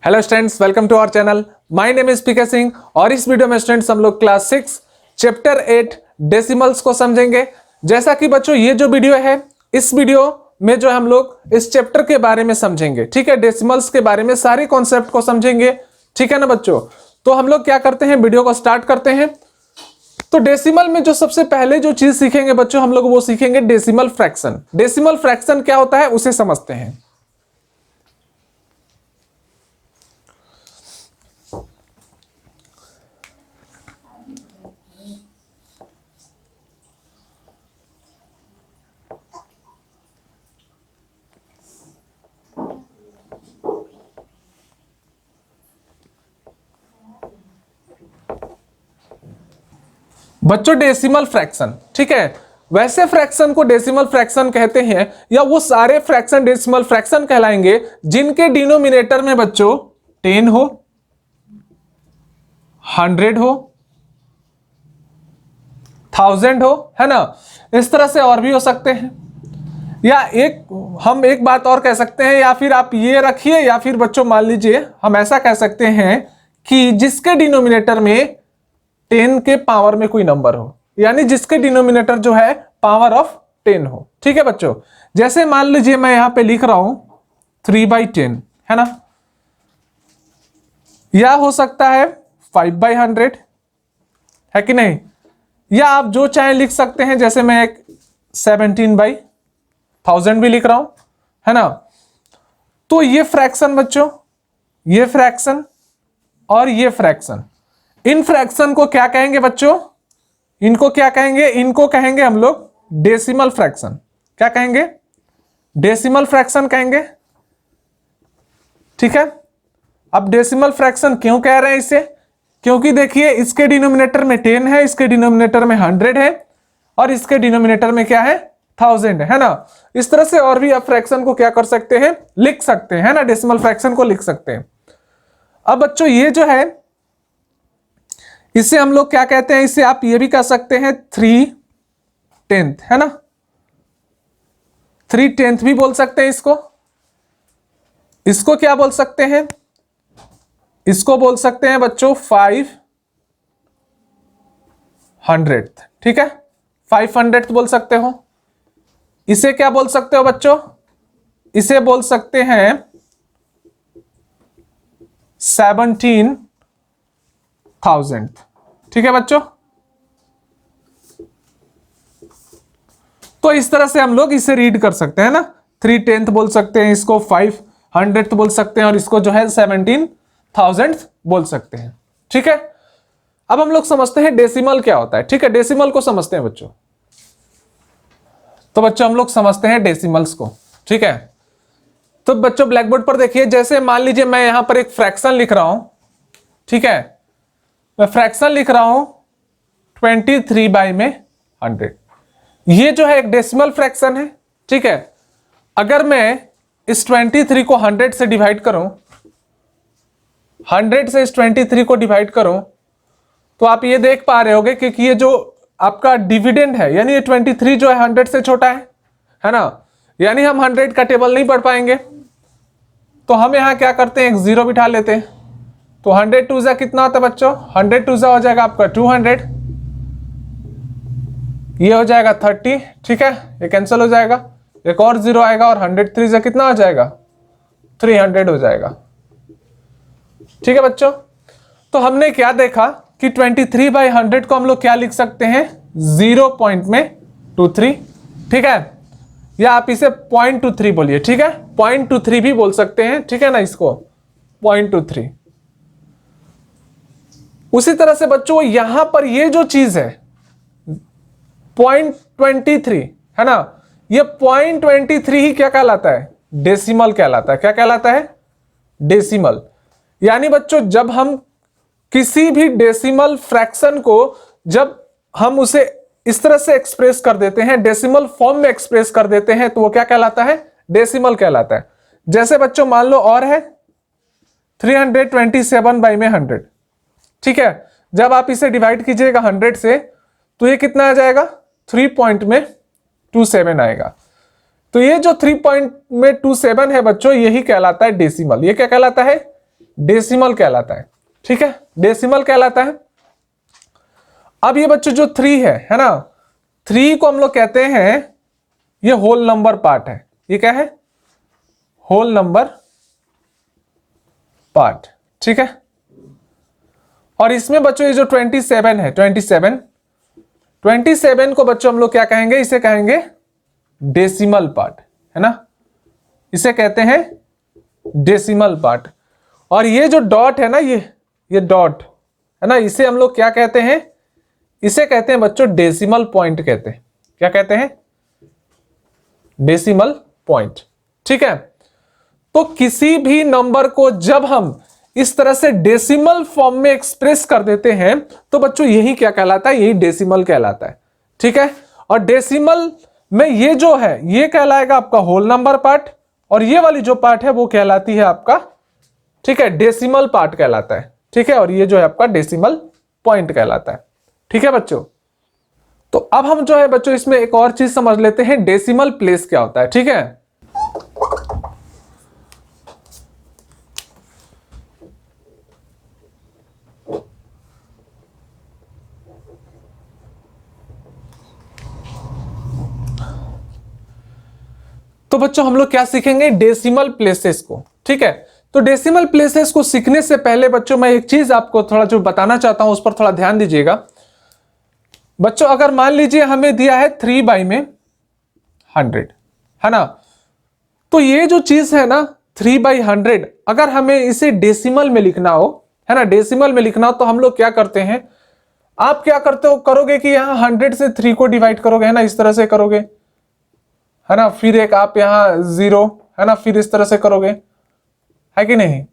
Hello students, welcome to our channel. My name is PK Singh और इस video में students हम लोग क्लास 6 चैप्टर 8 डेसिमल्स को समझेंगे। जैसा कि बच्चों ये जो वीडियो है, इस वीडियो में जो हम लोग इस चैप्टर के बारे में समझेंगे, ठीक है। डेसिमल्स के बारे में सारे कॉन्सेप्ट को समझेंगे, ठीक है ना बच्चों। तो हम लोग क्या करते हैं, वीडियो को स्टार्ट करते हैं। तो डेसिमल में जो सबसे पहले जो चीज सीखेंगे बच्चों, हम लोग वो सीखेंगे डेसिमल फ्रैक्शन। डेसिमल फ्रैक्शन क्या होता है उसे समझते हैं। बच्चों डेसिमल फ्रैक्शन, ठीक है। वैसे फ्रैक्शन को डेसिमल फ्रैक्शन कहते हैं, या वो सारे फ्रैक्शन डेसिमल फ्रैक्शन कहलाएंगे जिनके डिनोमिनेटर में बच्चों 10 हो, 100 हो, 1000 हो, है ना। इस तरह से और भी हो सकते हैं, या हम एक बात और कह सकते हैं, या फिर आप ये रखिए, या फिर बच्चों मान लीजिए हम ऐसा कह सकते हैं कि जिसके डिनोमिनेटर में 10 के पावर में कोई नंबर हो, यानी जिसके डिनोमिनेटर जो है पावर ऑफ 10 हो, ठीक है बच्चों। जैसे मान लीजिए मैं यहां पे लिख रहा हूं 3/10, है ना, या हो सकता है 5/100, है कि नहीं, या आप जो चाहे लिख सकते हैं। जैसे मैं एक 17/1000 भी लिख रहा हूं, है ना। तो ये फ्रैक्शन बच्चों, ये फ्रैक्शन और ये फ्रैक्शन, इन फ्रैक्शन को क्या कहेंगे बच्चों, इनको क्या कहेंगे, इनको कहेंगे हम लोग डेसिमल फ्रैक्शन। क्या कहेंगे, डेसिमल फ्रैक्शन कहेंगे, ठीक है। अब डेसिमल फ्रैक्शन क्यों कह रहे हैं इसे, क्योंकि देखिए इसके डिनोमिनेटर में 10 है, इसके डिनोमिनेटर में 100 है, और इसके डिनोमिनेटर में क्या है 1000 है ना। इस तरह से और भी आप फ्रैक्शन को क्या कर सकते हैं, लिख सकते हैं, है ना, डेसिमल फ्रैक्शन को लिख सकते हैं। अब बच्चों ये जो है, इसे हम लोग क्या कहते हैं, इसे आप ये भी कह सकते हैं 3/10, है ना, 3/10 भी बोल सकते हैं इसको। इसको क्या बोल सकते हैं, इसको बोल सकते हैं बच्चों 500, ठीक है, 500 बोल सकते हो। इसे क्या बोल सकते हो बच्चों, इसे बोल सकते हैं 17,000, ठीक है बच्चों। तो इस तरह से हम लोग इसे रीड कर सकते हैं ना, 3/10 बोल सकते हैं, इसको 500 बोल सकते हैं, और इसको जो है 17,000 बोल सकते हैं, ठीक है। अब हम लोग समझते हैं डेसिमल क्या होता है, ठीक है। डेसिमल को समझते हैं बच्चों। तो बच्चों हम लोग समझते हैं डेसिमल्स को, ठीक है। तो बच्चों ब्लैक बोर्ड पर देखिए, जैसे मान लीजिए मैं यहां पर एक फ्रैक्शन लिख रहा हूं, ठीक है। मैं फ्रैक्शन लिख रहा हूं 23/100। ये जो है एक डेसिमल फ्रैक्शन है, ठीक है। अगर मैं इस 23 को 100 से डिवाइड करूं, 100 से इस 23 को डिवाइड करूं, तो आप ये देख पा रहे होगे कि ये जो आपका डिविडेंड है, यानी ये 23 जो है 100 से छोटा है ना, यानी हम 100 का टेबल नहीं पढ़ पाएंगे। तो हम यहां क्या करते हैं, एक जीरो बिठा लेते हैं। तो 100 टू जा कितना होता है बच्चों, 100 टू जा हो जाएगा आपका 200, ये हो जाएगा 30, ठीक है, ये कैंसिल हो जाएगा, एक और जीरो आएगा, और 100 3 जा कितना हो जाएगा, 300 हो जाएगा, ठीक है बच्चों। तो हमने क्या देखा कि 23/100 को हम लोग क्या लिख सकते हैं, 0.23, ठीक है, या आप इसे 0.23 बोलिए, ठीक है, 0.23 भी बोल सकते हैं, ठीक है ना, इसको 0.23। उसी तरह से बच्चों यहां पर ये जो चीज है 0.23, है ना, ये 0.23 ही क्या कहलाता है, डेसिमल कहलाता है। क्या कहलाता है, डेसिमल। यानी बच्चों जब हम किसी भी डेसिमल फ्रैक्शन को, जब हम उसे इस तरह से एक्सप्रेस कर देते हैं, डेसिमल फॉर्म में एक्सप्रेस कर देते हैं, तो वो क्या कहलाता है, डेसिमल कहलाता है। जैसे बच्चों मान लो और है 327/100, ठीक है। जब आप इसे डिवाइड कीजिएगा 100 से, तो ये कितना आ जाएगा, 3.27 आएगा। तो ये जो 3.27 है बच्चों, यही कहलाता है डेसिमल। ये क्या कहलाता है, डेसिमल कहलाता है। ठीक है, डेसिमल कहलाता है। अब ये बच्चों जो 3 है ना, 3 को हम लोग कहते हैं ये होल नंबर पार्ट है। ये क्या है? Whole number part. ठीक है, और इसमें बच्चों ये जो 27 है, 27 को बच्चों हम लोग क्या कहेंगे? इसे कहेंगे डेसिमल पार्ट, है ना, इसे कहते हैं डेसिमल पार्ट। और ये जो डॉट है ना, ये डॉट है ना, इसे हम लोग क्या कहते हैं? इसे कहते हैं बच्चों डेसिमल पॉइंट कहते हैं। क्या कहते हैं? Decimal point. ठीक है, तो किसी भी नंबर को जब हम इस तरह से डेसिमल फॉर्म में एक्सप्रेस कर देते हैं तो बच्चों यही क्या कहलाता है? यही डेसिमल कहलाता है। ठीक है, और डेसिमल में ये जो है ये कहलाएगा आपका होल नंबर पार्ट, और ये वाली जो पार्ट है वो कहलाती है आपका, ठीक है, डेसिमल पार्ट कहलाता है। ठीक है, और ये जो है आपका डेसिमल पॉइंट कहलाता है। ठीक है बच्चों, तो अब हम जो है बच्चों इसमें एक और चीज समझ लेते हैं, डेसिमल प्लेस क्या होता है। ठीक है, तो बच्चों हम लोग क्या सीखेंगे? डेसिमल प्लेसेस को। ठीक है, तो डेसिमल प्लेसेस को सीखने से पहले बच्चों मैं एक चीज आपको थोड़ा जो बताना चाहता हूं उस पर थोड़ा ध्यान दीजिएगा। बच्चों अगर मान लीजिए हमें दिया है 3 में 100, है ना, तो ये जो चीज है ना 3/100, अगर हमें इसे डेसिमल में लिखना हो, है ना, डेसिमल में लिखना हो तो हम लोग क्या करते हैं? आप क्या करते हो? करोगे कि यहां 100 से 3 को डिवाइड करोगे, है ना, इस तरह से करोगे, है ना, फिर एक आप यहां 0, है ना, फिर इस तरह से करोगे, है कि नहीं?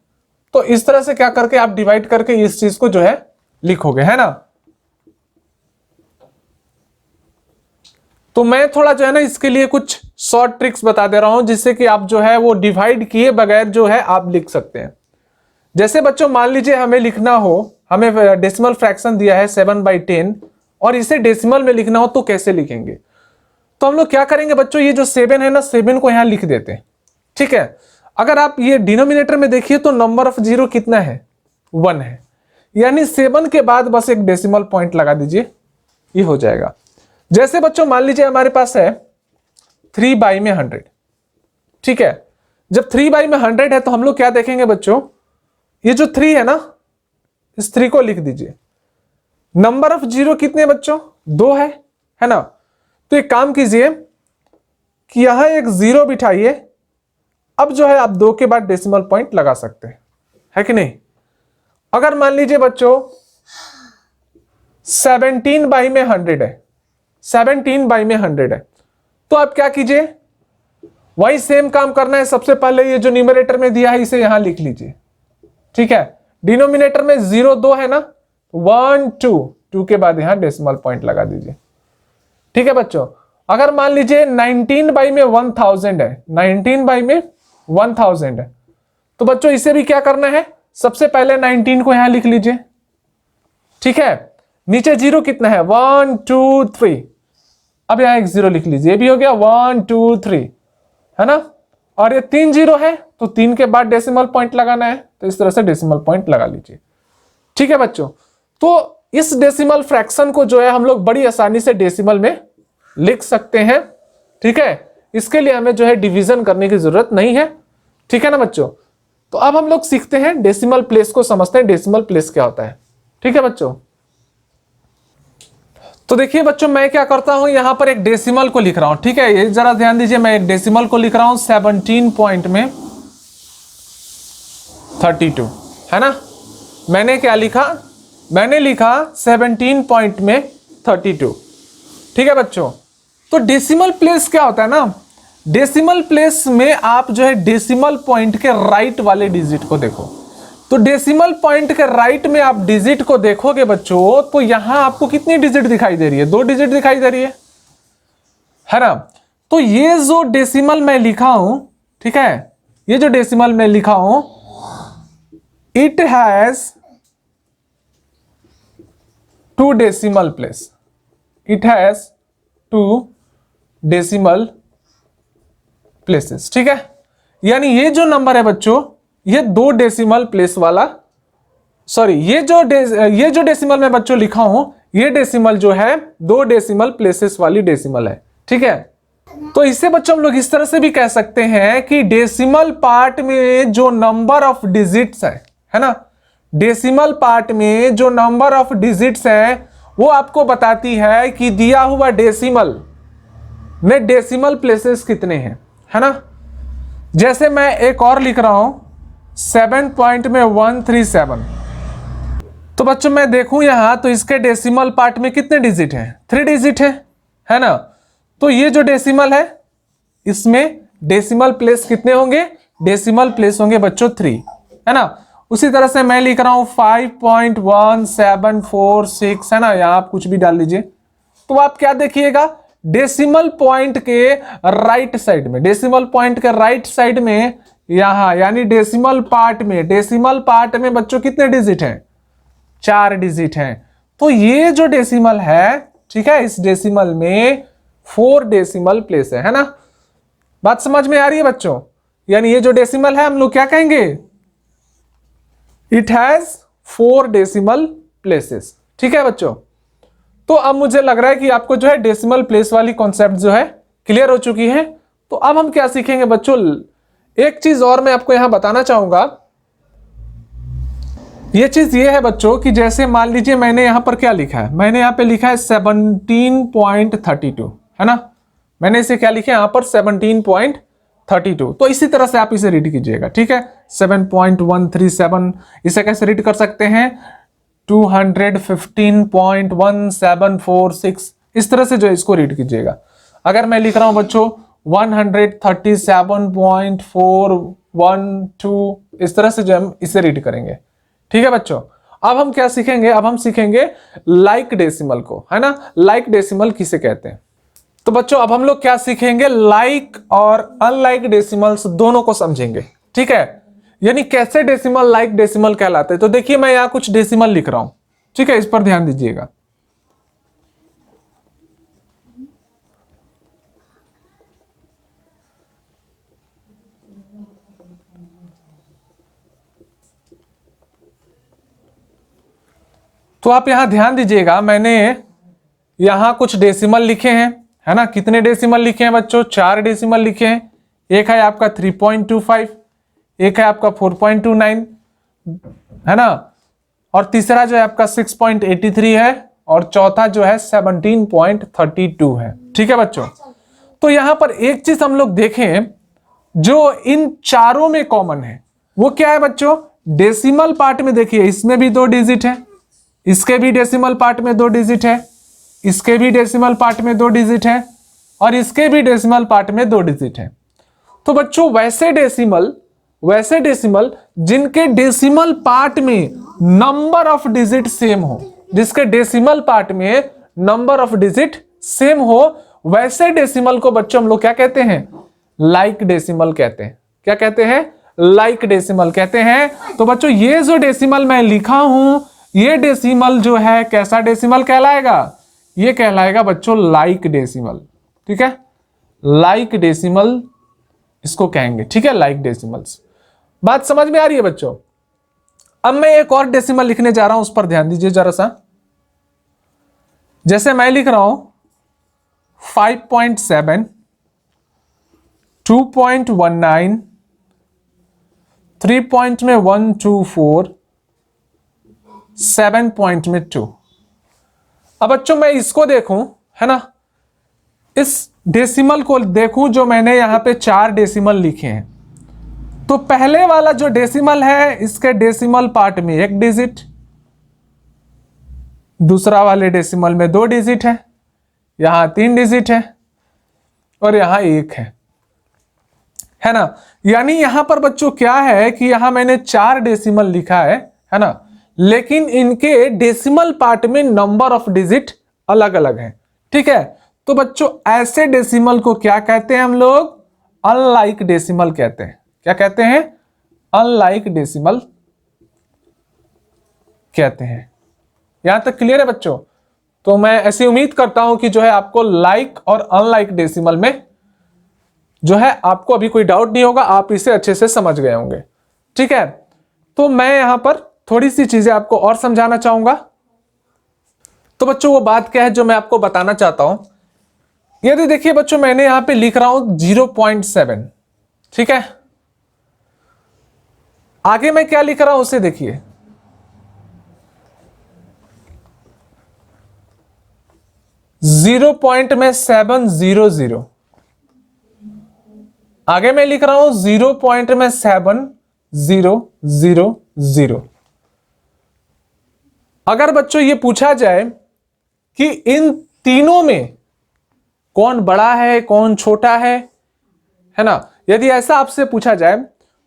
तो इस तरह से क्या करके आप डिवाइड करके इस चीज को जो है लिखोगे, है ना। तो मैं थोड़ा जो है ना इसके लिए कुछ शॉर्ट ट्रिक्स बता दे रहा हूं जिससे कि आप जो है वो डिवाइड किए बगैर जो है आप लिख सकते हैं। जैसे बच्चों मान लीजिए हमें लिखना हो, हमें डेसिमल फ्रैक्शन दिया है 7/10 और इसे डेसिमल में लिखना हो तो कैसे लिखेंगे? तो हम लोग क्या करेंगे बच्चों, ये जो 7 है ना, 7 को यहां लिख देते हैं। ठीक है, अगर आप ये डिनोमिनेटर में देखिए तो नंबर ऑफ जीरो कितना है? 1 है, यानी 7 के बाद बस एक डेसिमल पॉइंट लगा दीजिए, ये हो जाएगा। जैसे बच्चों मान लीजिए हमारे पास है 3/100। ठीक है, जब 3/100 है तो हम लोग क्या देखेंगे बच्चों, ये जो 3 है ना, इस 3 को लिख दीजिए। नंबर ऑफ जीरो कितने बच्चों? 2 है ना। तो एक काम कीजिए कि यहां एक 0 बिठाइए, अब जो है आप 2 के बाद डेसिमल पॉइंट लगा सकते हैं, है कि नहीं। अगर मान लीजिए बच्चों 17/100 है, 17/100 है, तो आप क्या कीजिए, वही सेम काम करना है। सबसे पहले ये जो न्यूमरेटर में दिया है इसे यहां लिख लीजिए। ठीक है, डिनोमिनेटर में 0 2 है ना, 1 2 के बाद यहां डेसिमल पॉइंट लगा दीजिए। ठीक है बच्चों, अगर मान लीजिए 19/1000 है, 19/1000 है, तो बच्चों इसे भी क्या करना है, सबसे पहले 19 को यहां लिख लीजिए। ठीक है, नीचे 0 कितना है? 1 2 3, अब यहां एक 0 लिख लीजिए, ये भी हो गया 1 2 3, है ना। और ये 3 0 है तो 3 के बाद डेसिमल पॉइंट लगाना है, तो इस तरह से डेसिमल पॉइंट लगा लीजिए। ठीक है बच्चों, तो इस डेसिमल फ्रैक्शन को जो है हम लोग बड़ी आसानी से डेसिमल में लिख सकते हैं। ठीक है, इसके लिए हमें जो है डिवीजन करने की जरूरत नहीं है। ठीक है ना बच्चों, तो अब हम लोग सीखते हैं डेसिमल प्लेस को, समझते हैं डेसिमल प्लेस क्या होता है। ठीक है बच्चों, तो देखिए बच्चों मैं क्या करता हूं, यहां पर एक डेसिमल को लिख रहा हूं। ठीक है, ये जरा ध्यान दीजिए, मैं एक डेसिमल को लिख रहा हूं 17 पॉइंट में 32, है ना। मैंने क्या लिखा? मैंने लिखा 17 पॉइंट में 32। ठीक है बच्चों, तो डेसिमल प्लेस क्या होता है ना, डेसिमल प्लेस में आप जो है डेसिमल पॉइंट के राइट वाले डिजिट को देखो। तो डेसिमल पॉइंट के राइट में आप डिजिट को देखोगे बच्चों, तो यहां आपको कितनी डिजिट दिखाई दे रही है? 2 डिजिट दिखाई दे रही है ना। तो ये जो डेसिमल मैं लिखा हूं, ठीक है, ये जो डेसिमल मैं लिखा हूं, it has 2 decimal place, it has 2 decimal places. ठीक है, यानी ये जो नंबर है बच्चों, ये 2 डेसिमल प्लेस वाला, सॉरी ये जो डेसिमल मैं बच्चों लिखा हूं, ये डेसिमल जो है 2 डेसिमल प्लेसेस वाली डेसिमल है, ठीक है। तो इससे बच्चों हम लोग इस तरह से भी कह सकते हैं कि डेसिमल पार्ट में जो नंबर ऑफ डिजिट्स है ना, डेसिमल पार्ट में जो नंबर ऑफ डिजिट्स है वो आपको बताती है कि दिया हुआ डेसिमल में डेसिमल प्लेसेस कितने हैं, है ना। जैसे मैं एक और लिख रहा हूं 7.137, तो बच्चों मैं देखूं यहां तो इसके डेसिमल पार्ट में कितने डिजिट हैं, 3 डिजिट है ना। तो ये जो डेसिमल है इसमें डेसिमल प्लेस कितने होंगे, डेसिमल प्लेस होंगे बच्चों 3, है ना। उसी तरह से मैं लिख रहा हूं 5.1746, है ना, यहां आप कुछ भी डाल लीजिए। तो आप क्या देखिएगा, डेसिमल पॉइंट के राइट साइड में, डेसिमल पॉइंट के राइट साइड में यहां यानी डेसिमल पार्ट में बच्चों कितने डिजिट हैं, 4 डिजिट हैं। तो ये जो डेसिमल है, ठीक है, इस डेसिमल में 4 डेसिमल प्लेस है ना। बात समझ में आ रही है बच्चों, यानी ये जो डेसिमल है हम लोग क्या कहेंगे, इट हैज 4 डेसिमल प्लेसेस, ठीक है बच्चों। तो अब मुझे लग रहा है कि आपको जो है डेसिमल प्लेस वाली कॉन्सेप्ट जो है क्लियर हो चुकी है। तो अब हम क्या सीखेंगे बच्चों, एक चीज और मैं आपको यहां बताना चाहूंगा। ये चीज ये है बच्चों कि जैसे मान लीजिए मैंने यहां पर क्या लिखा है, मैंने यहां पे लिखा है 17.32, है ना। मैंने इसे क्या लिखा है यहां पर 17.32। तो इसी तरह से आप इसे रीड कीजिएगा, ठीक है। 7.137 इसे कैसे रीड कर सकते हैं, 215.1746, इस तरह से जो इसको रीड कीजिएगा। अगर मैं लिख रहा हूं बच्चों 137.412, इस तरह से जो हम इसे रीड करेंगे, ठीक है बच्चों। अब हम क्या सीखेंगे, अब हम सीखेंगे लाइक डेसिमल को, है ना। लाइक डेसिमल किसे कहते हैं। तो बच्चों अब हम लोग क्या सीखेंगे, लाइक और अनलाइक डेसिमल्स दोनों को समझेंगे, ठीक है। यानी कैसे डेसिमल लाइक डेसिमल कहलाते हैं। तो देखिए मैं यहां कुछ डेसिमल लिख रहा हूं, ठीक है, इस पर ध्यान दीजिएगा। तो आप यहां ध्यान दीजिएगा, मैंने यहां कुछ डेसिमल लिखे हैं, है ना। कितने डेसिमल लिखे हैं बच्चों, 4 डेसिमल लिखे हैं। एक है आपका 3.25, एक है आपका 4.29, है ना, और तीसरा जो है आपका 6.83 है, और चौथा जो है 17.32 है, ठीक है बच्चों। तो यहां पर एक चीज हम लोग देखें जो इन चारों में कॉमन है, वो क्या है बच्चों, डेसिमल पार्ट में देखिए इसमें भी 2 डिजिट है, इसके भी डेसिमल पार्ट में 2 डिजिट है, इसके भी डेसिमल पार्ट में 2 डिजिट है, और इसके भी डेसिमल पार्ट में 2 डिजिट है। तो बच्चों वैसे डेसिमल जिनके डेसिमल पार्ट में नंबर ऑफ डिजिट सेम हो, जिसके डेसिमल पार्ट में नंबर ऑफ डिजिट सेम हो, वैसे डेसिमल को बच्चों हम लोग क्या कहते हैं, लाइक डेसिमल कहते हैं। क्या कहते हैं, लाइक डेसिमल कहते हैं। तो बच्चों ये जो डेसिमल मैं लिखा हूं, ये डेसिमल जो है कैसा डेसिमल कहलाएगा, ये कहलाएगा बच्चों लाइक डेसिमल, ठीक है। लाइक डेसिमल इसको कहेंगे, ठीक है, लाइक डेसिमल्स। बात समझ में आ रही है बच्चों। अब मैं एक और डेसिमल लिखने जा रहा हूं, उस पर ध्यान दीजिए जरा सा। जैसे मैं लिख रहा हूं 5.7, 2.19, 3.124, 7.2। अब बच्चों मैं इसको देखूं, है ना, इस डेसिमल को देखूं जो मैंने यहां पे 4 डेसिमल लिखे हैं। तो पहले वाला जो डेसिमल है इसके डेसिमल पार्ट में 1 डिजिट, दूसरा वाले डेसिमल में 2 डिजिट है, यहां 3 डिजिट है, और यहां 1 है ना। यानी यहां पर बच्चों क्या है कि यहां मैंने 4 डेसिमल लिखा है ना, लेकिन इनके डेसिमल पार्ट में नंबर ऑफ डिजिट अलग अलग है, ठीक है। तो बच्चों ऐसे डेसिमल को क्या कहते हैं हम लोग, अनलाइक डेसिमल कहते हैं। क्या कहते हैं, अनलाइक डेसिमल कहते हैं। यहां तक क्लियर है बच्चों। तो मैं ऐसी उम्मीद करता हूं कि जो है आपको लाइक और अनलाइक डेसिमल में जो है आपको अभी कोई डाउट नहीं होगा, आप इसे अच्छे से समझ गए होंगे, ठीक है, तो मैं यहां पर थोड़ी सी चीजें आपको और समझाना चाहूंगा। तो बच्चों वो बात क्या है जो मैं आपको बताना चाहता हूं, यदि देखिए बच्चों मैंने यहां पे लिख रहा हूं 0.7, ठीक है, आगे मैं क्या लिख रहा हूं उसे देखिए, 0.700, आगे मैं लिख रहा हूं 0.7000। अगर बच्चों ये पूछा जाए कि इन तीनों में कौन बड़ा है कौन छोटा है ना, यदि ऐसा आपसे पूछा जाए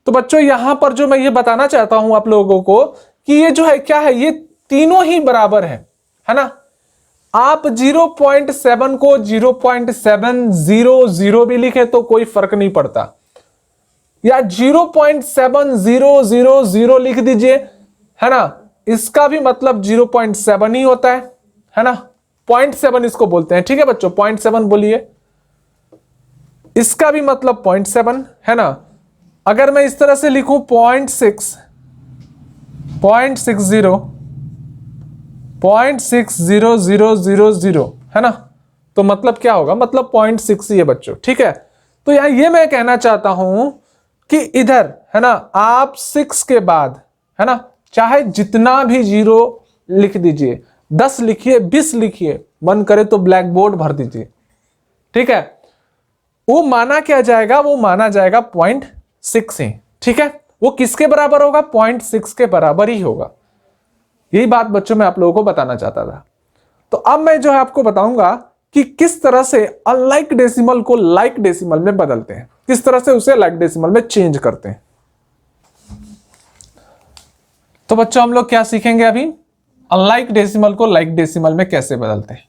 तो बच्चों यहां पर जो मैं ये बताना चाहता हूं आप लोगों को कि ये जो है क्या है, ये तीनों ही बराबर है ना। आप 0.7 को 0.700 भी लिखे तो कोई फर्क नहीं पड़ता, या 0.7000 लिख दीजिए, है ना, इसका भी मतलब 0.7 ही होता है ना, 0.7 इसको बोलते हैं, ठीक है बच्चों, 0.7 बोलिए, इसका भी मतलब 0.7 है ना। अगर मैं इस तरह से लिखूं 0.60000 है ना, तो मतलब क्या होगा, मतलब 0.6 ही है बच्चों, ठीक है। तो यहां ये मैं कहना चाहता हूं कि इधर है ना आप 6 के बाद है ना चाहे जितना भी जीरो लिख दीजिए, 10 लिखिए 20 लिखिए, मन करे तो ब्लैक बोर्ड भर दीजिए, ठीक है, वो माना क्या जाएगा, वो माना जाएगा 0.6 ही, ठीक है। वो किसके बराबर होगा, 0.6 के बराबर ही होगा। यही बात बच्चों मैं आप लोगों को बताना चाहता था। तो अब मैं जो है आपको बताऊंगा कि किस तरह से अनलाइक डेसिमल को लाइक डेसिमल में बदलते हैं, किस तरह से उसे लाइक डेसिमल में चेंज करते हैं। तो बच्चों हम लोग क्या सीखेंगे अभी, अनलाइक डेसिमल को लाइक डेसिमल में कैसे बदलते हैं,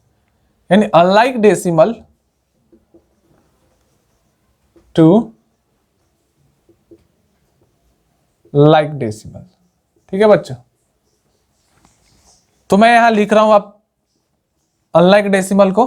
यानी unlike decimal to like decimal, ठीक है बच्चों। तो मैं यहां लिख रहा हूं आप अनलाइक डेसिमल को,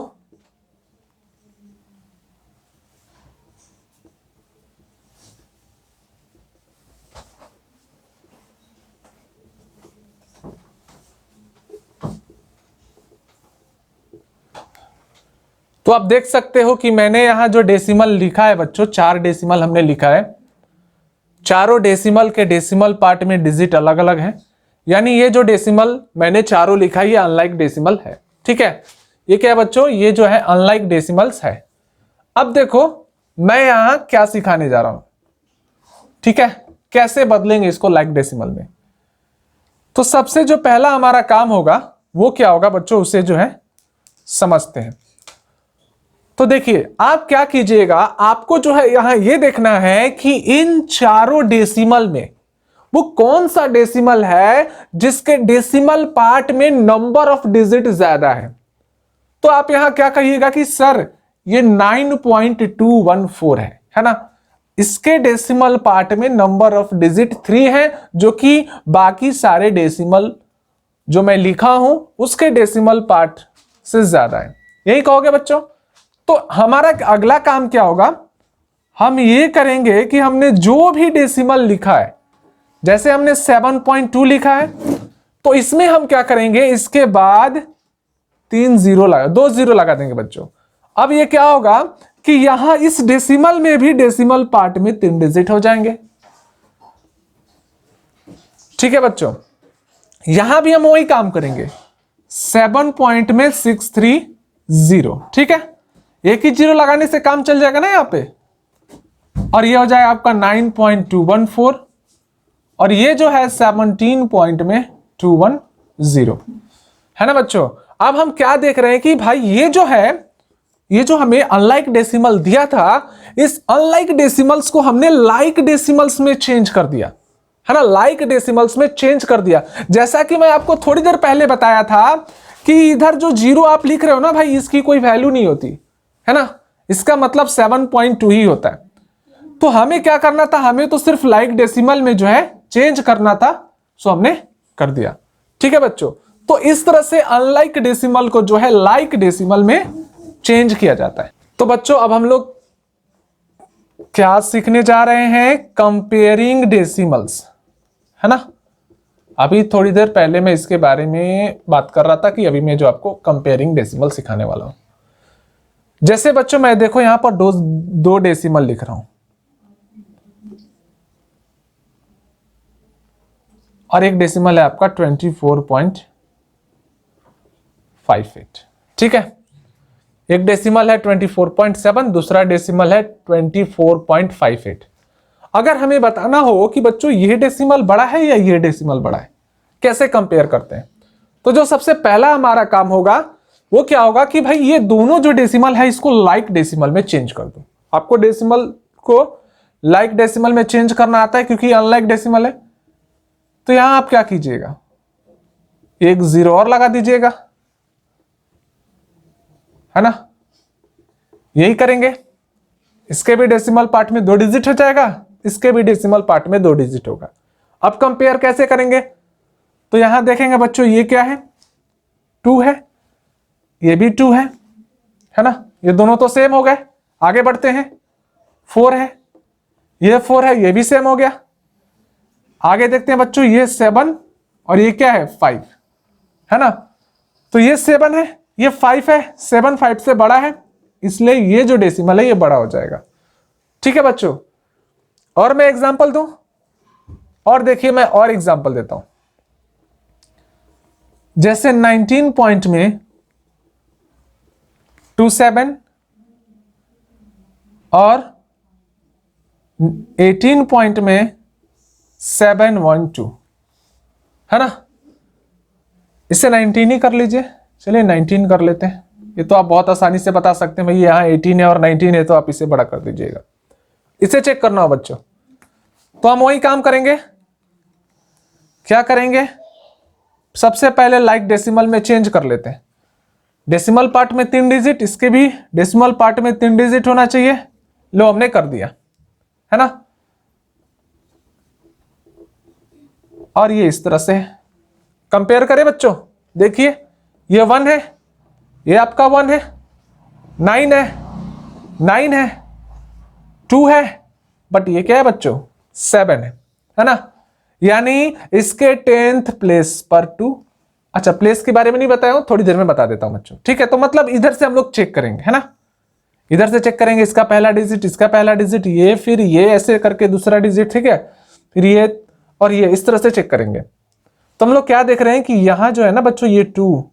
तो आप देख सकते हो कि मैंने यहां जो डेसिमल लिखा है बच्चों, 4 डेसिमल हमने लिखा है, चारों डेसिमल के डेसिमल पार्ट में डिजिट अलग अलग है, यानी ये जो डेसिमल मैंने चारों लिखा है ये अनलाइक डेसिमल है, ठीक है। ये क्या है बच्चों, ये जो है अनलाइक डेसिमल्स है। अब देखो मैं यहां क्या सिखाने जा रहा हूं, ठीक है, कैसे बदलेंगे इसको लाइक डेसिमल में। तो सबसे जो पहला हमारा काम होगा वो क्या होगा बच्चों, उसे जो है समझते हैं। तो देखिए आप क्या कीजिएगा, आपको जो है यहां ये देखना है कि इन चारों डेसिमल में वो कौन सा डेसिमल है जिसके डेसिमल पार्ट में नंबर ऑफ डिजिट ज्यादा है। तो आप यहां क्या कहिएगा कि सर ये 9.214 है ना, इसके डेसिमल पार्ट में नंबर ऑफ डिजिट 3 है, जो कि बाकी सारे डेसिमल जो मैं लिखा हूं उसके डेसिमल पार्ट से ज्यादा है, यही कहोगे बच्चों। तो हमारा अगला काम क्या होगा, हम ये करेंगे कि हमने जो भी डेसिमल लिखा है, जैसे हमने 7.2 लिखा है, तो इसमें हम क्या करेंगे, इसके बाद 2 जीरो लगा देंगे बच्चों। अब ये क्या होगा कि यहां इस डेसिमल में भी डेसिमल पार्ट में 3 डिजिट हो जाएंगे, ठीक है बच्चों। यहां भी हम वही काम करेंगे, 7 पॉइंट में 630, ठीक है, एक ही जीरो लगाने से काम चल जाएगा ना यहां पे, और ये हो जाएगा आपका 9.214, और ये जो है 17.210 है ना बच्चों। अब हम क्या देख रहे हैं कि भाई ये जो है, ये जो हमें अनलाइक डेसिमल दिया था, इस अनलाइक डेसिमल्स को हमने लाइक डेसिमल्स में चेंज कर दिया, है ना, लाइक डेसिमल्स में चेंज कर दिया। जैसा कि मैं आपको थोड़ी देर पहले बताया था कि इधर जो जीरो आप लिख रहे हो ना भाई, इसकी कोई वैल्यू नहीं होती है ना, इसका मतलब 7.2 ही होता है। तो हमें क्या करना था, हमें तो सिर्फ लाइक डेसिमल में जो है चेंज करना था, सो हमने कर दिया, ठीक है बच्चों। तो इस तरह से अनलाइक डेसिमल को जो है लाइक डेसिमल में चेंज किया जाता है। तो बच्चों अब हम लोग क्या सीखने जा रहे हैं, कंपेयरिंग डेसिमल्स, है ना। अभी थोड़ी देर पहले मैं इसके बारे में बात कर रहा था कि अभी मैं जो आपको कंपेयरिंग डेसिमल सिखाने वाला हूं। जैसे बच्चों मैं देखो यहां पर दो डेसिमल लिख रहा हूं और एक डेसिमल है आपका 24.58। ठीक है, एक डेसिमल है 24.7, दूसरा डेसिमल है 24.58। अगर हमें बताना हो कि बच्चों ये डेसिमल बड़ा है या ये डेसिमल बड़ा है, कैसे कंपेयर करते हैं, तो जो सबसे पहला हमारा काम होगा वो क्या होगा कि भाई ये दोनों जो डेसिमल है इसको लाइक डेसिमल में चेंज कर दो। आपको डेसिमल को लाइक डेसिमल में चेंज करना आता है क्योंकि अनलाइक डेसिमल है। तो यहां आप क्या कीजिएगा, एक जीरो और लगा दीजिएगा, है ना। यही करेंगे, इसके भी डेसिमल पार्ट में 2 डिजिट हो जाएगा, इसके भी डेसिमल पार्ट में 2 डिजिट होगा। अब कंपेयर कैसे करेंगे, तो यहां देखेंगे बच्चों ये क्या है, 2 है, ये भी 2 है ना। ये दोनों तो सेम हो गए। आगे बढ़ते हैं, 4 है, ये 4 है, ये भी सेम हो गया। आगे देखते हैं बच्चों, ये 7 और ये क्या है 5, है ना। तो ये 7 है, ये 5 है, 7 5 से बड़ा है, इसलिए ये जो डेसिमल है ये बड़ा हो जाएगा। ठीक है बच्चों, और मैं एग्जांपल दूं, और देखिए मैं और एग्जांपल देता हूं। जैसे 19 पॉइंट में 27 और 18 पॉइंट में 712, है ना। इसे 19 ही कर लीजिए, चलिए 19 कर लेते हैं। ये तो आप बहुत आसानी से बता सकते हैं भाई यहां 18 है और 19 है, तो आप इसे बड़ा कर दीजिएगा। इसे चेक करना हो बच्चों, तो हम वही काम करेंगे। क्या करेंगे, सबसे पहले लाइक डेसिमल में चेंज कर लेते हैं। डेसिमल पार्ट में 3 डिजिट, इसके भी डेसिमल पार्ट में 3 डिजिट होना चाहिए। लो हमने कर दिया, है ना। और ये इस तरह से कंपेयर करें बच्चों, देखिए ये 1 है, ये आपका 1 है, 9 है, 9 है, 2 है, बट ये क्या है बच्चों 7 है ना। यानी इसके 10th प्लेस पर 2। अच्छा, प्लेस के बारे में नहीं बताया हूं, थोड़ी देर में बता देता हूं बच्चों। ठीक है, तो मतलब इधर से हम लोग चेक करेंगे, है ना। इधर से चेक करेंगे, इसका पहला डिजिट, इसका पहला डिजिट, ये फिर ये ऐसे करके दूसरा डिजिट, ठीक है, फिर ये और ये, इस तरह से चेक करेंगे। तो हम लोग क्या देख रहे हैं कि यहां जो है ना बच्चों, ये 2